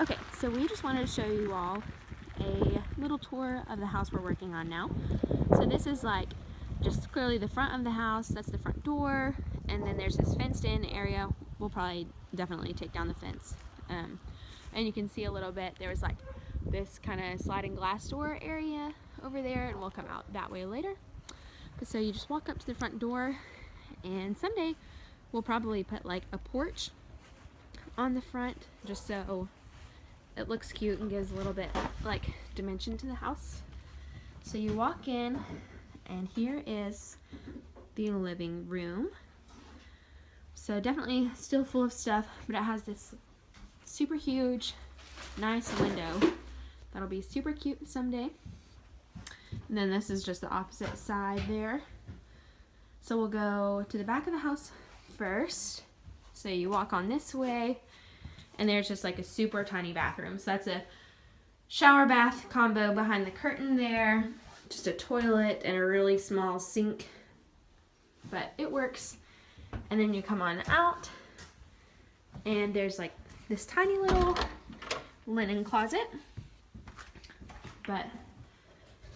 Okay, so we just wanted to show you all a little tour of the house we're working on now. So this is like just clearly the front of the house. That's the front door, and then there's this fenced in area. We'll probably definitely take down the fence. And you can see a little bit, there was like this kind of sliding glass door area over there, and we'll come out that way later. But so you just walk up to the front door, and someday we'll probably put like a porch on the front just so it looks cute and gives a little bit like dimension to the house. So you walk in, and here is the living room. So definitely still full of stuff, but it has this super huge, nice window that'll be super cute someday. And then this is just the opposite side there. So we'll go to the back of the house first. So you walk on this way, and there's just like a super tiny bathroom. So that's a shower bath combo behind the curtain there. Just a toilet and a really small sink, but it works. And then you come on out, and there's like this tiny little linen closet, but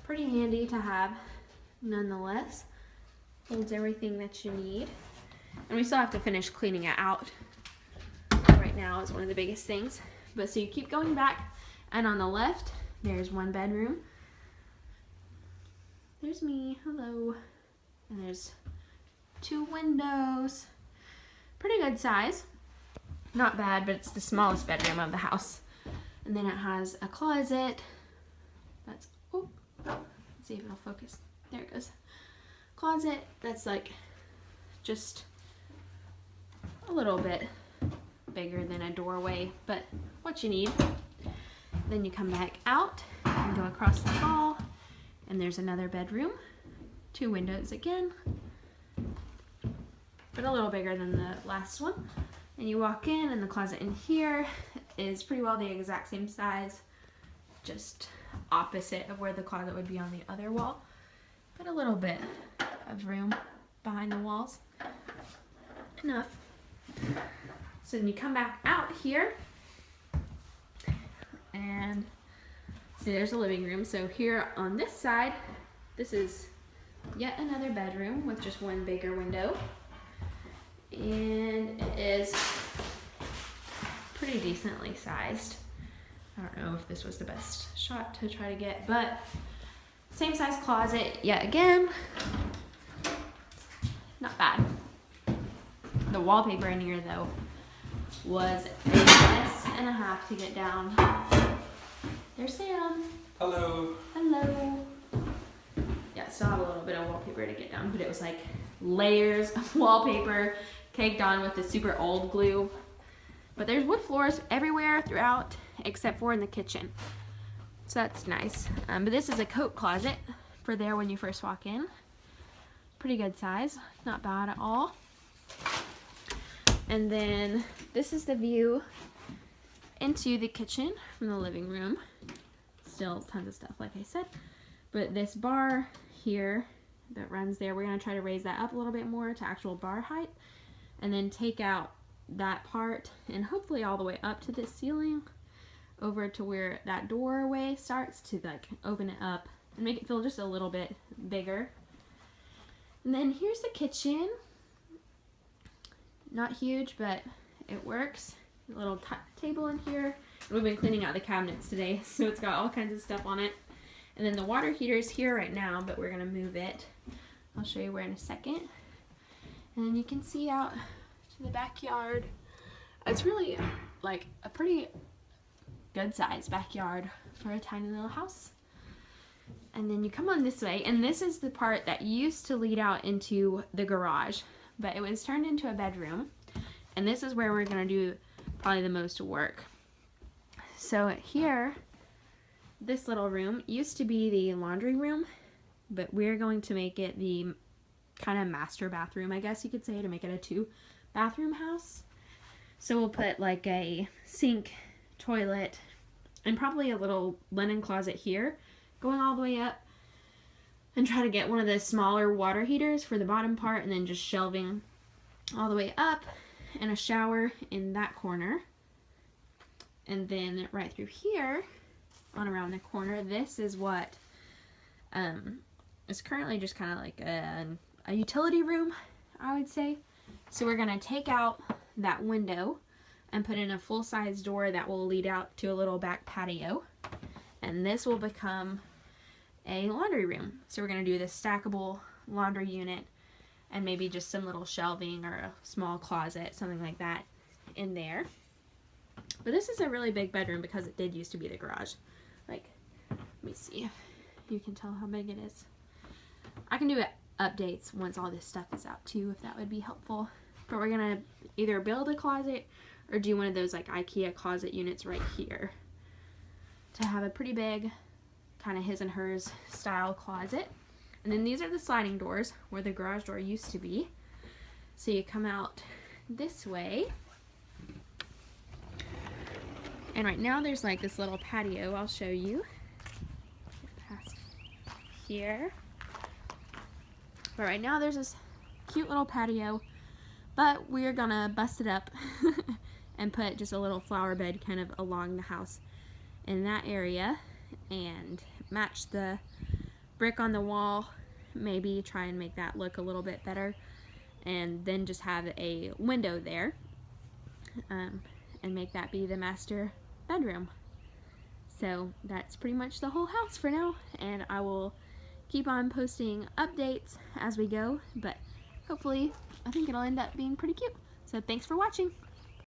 pretty handy to have nonetheless. Holds everything that you need. And we still have to finish cleaning it out. Right now is one of the biggest things. But so you keep going back, and on the left there's one bedroom. There's me, hello. And there's two windows. Pretty good size. Not bad, but it's the smallest bedroom of the house. And then it has a closet. That's, oh, let's see if it'll focus. There it goes. Closet that's like just a little bit bigger than a doorway, but what you need. Then you come back out and go across the hall, and there's another bedroom. Two windows again, but a little bigger than the last one. And you walk in, and the closet in here is pretty well the exact same size, just opposite of where the closet would be on the other wall, but a little bit of room behind the walls. Enough. So then you come back out here, and see there's a living room. So here on this side, this is yet another bedroom with just one bigger window. And it is pretty decently sized. I don't know if this was the best shot to try to get, but same size closet yet again. Not bad. The wallpaper in here though was a mess and a half to get down. There's Sam. Hello. Hello. Yeah, still have a little bit of wallpaper to get down, but it was like layers of wallpaper caked on with the super old glue. But there's wood floors everywhere throughout except for in the kitchen. So that's nice. But this is a coat closet for there when you first walk in. Pretty good size, not bad at all. And then this is the view into the kitchen from the living room. Still tons of stuff, like I said. But this bar here that runs there, we're gonna try to raise that up a little bit more to actual bar height, and then take out that part and hopefully all the way up to the ceiling over to where that doorway starts to like open it up and make it feel just a little bit bigger. And then here's the kitchen. Not huge, but it works. A little table in here. We've been cleaning out the cabinets today, so it's got all kinds of stuff on it. And then the water heater is here right now, but we're gonna move it. I'll show you where in a second. And then you can see out to the backyard. It's really like a pretty good sized backyard for a tiny little house. And then you come on this way, and this is the part that used to lead out into the garage, but it was turned into a bedroom. And this is where we're gonna do probably the most work. So here, this little room used to be the laundry room, but we're going to make it the kind of master bathroom, I guess you could say, to make it a 2-bathroom house. So we'll put like a sink, toilet, and probably a little linen closet here, going all the way up, and try to get one of the smaller water heaters for the bottom part, and then just shelving all the way up, and a shower in that corner. And then right through here, on around the corner, this is what is currently just kind of like a utility room, I would say. So we're going to take out that window and put in a full-size door that will lead out to a little back patio. And this will become a laundry room. So we're going to do this stackable laundry unit and maybe just some little shelving or a small closet, something like that in there. But this is a really big bedroom because it did used to be the garage. Like, let me see if you can tell how big it is. I can do updates once all this stuff is out too, if that would be helpful. But we're gonna either build a closet or do one of those like IKEA closet units right here to have a pretty big kind of his and hers style closet. And then these are the sliding doors where the garage door used to be. So you come out this way. And right now there's like this little patio. I'll show you. Get past here. But right now there's this cute little patio, but we're gonna bust it up and put just a little flower bed kind of along the house in that area and match the brick on the wall, maybe try and make that look a little bit better, and then just have a window there and make that be the master bedroom. So that's pretty much the whole house for now, and I will keep on posting updates as we go, but hopefully I think it'll end up being pretty cute. So thanks for watching.